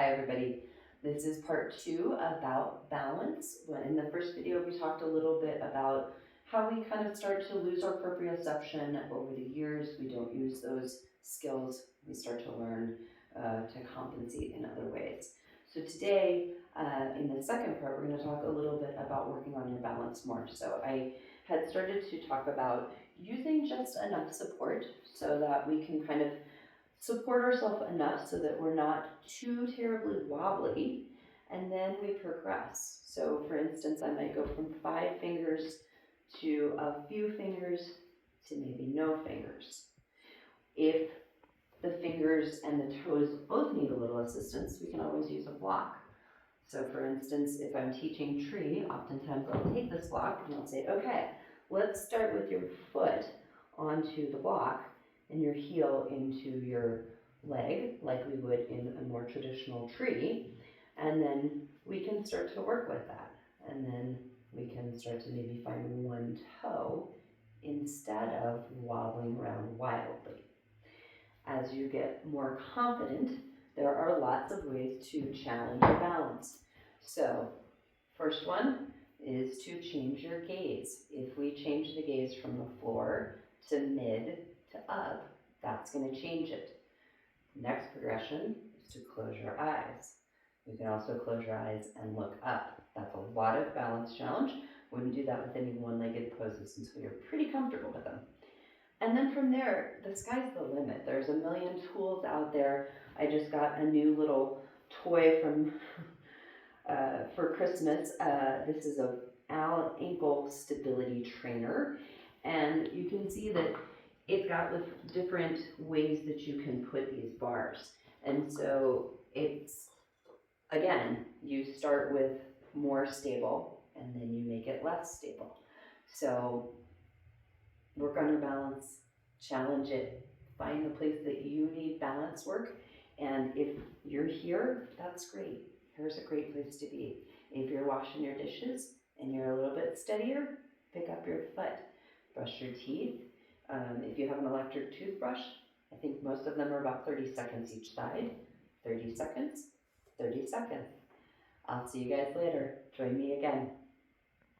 Hi everybody. This is part 2 about balance. In the first video we talked a little bit about how we kind of start to lose our proprioception over the years. We don't use those skills. We start to learn to compensate in other ways. So today, in the second part, we're going to talk a little bit about working on your balance more. So I had started to talk about using just enough support so that we can kind of support ourselves enough so that we're not too terribly wobbly, and then we progress. So for instance, I might go from 5 fingers to a few fingers to maybe no fingers. If the fingers and the toes both need a little assistance, we can always use a block. So for instance, if I'm teaching tree, oftentimes I'll take this block and I'll say, okay, let's start with your foot onto the block and your heel into your leg, like we would in a more traditional tree, and then we can start to work with that. And then we can start to maybe find one toe instead of wobbling around wildly. As you get more confident, there are lots of ways to challenge your balance. So, first one is to change your gaze. If we change the gaze from the floor to mid to up, that's going to change it. Next progression is to close your eyes. You can also close your eyes and look up. That's a lot of balance challenge. Wouldn't do that with any one-legged poses until you're pretty comfortable with them. And then from there, the sky's the limit. There's a million tools out there. I just got a new little toy from for Christmas. This is a ankle stability trainer, and you can see that it's got with different ways that you can put these bars. And so it's, again, you start with more stable and then you make it less stable. So work on your balance, challenge it, find the place that you need balance work. And if you're here, that's great. Here's a great place to be. If you're washing your dishes and you're a little bit steadier, pick up your foot, brush your teeth. If you have an electric toothbrush, I think most of them are about 30 seconds each side. 30 seconds, 30 seconds. I'll see you guys later. Join me again.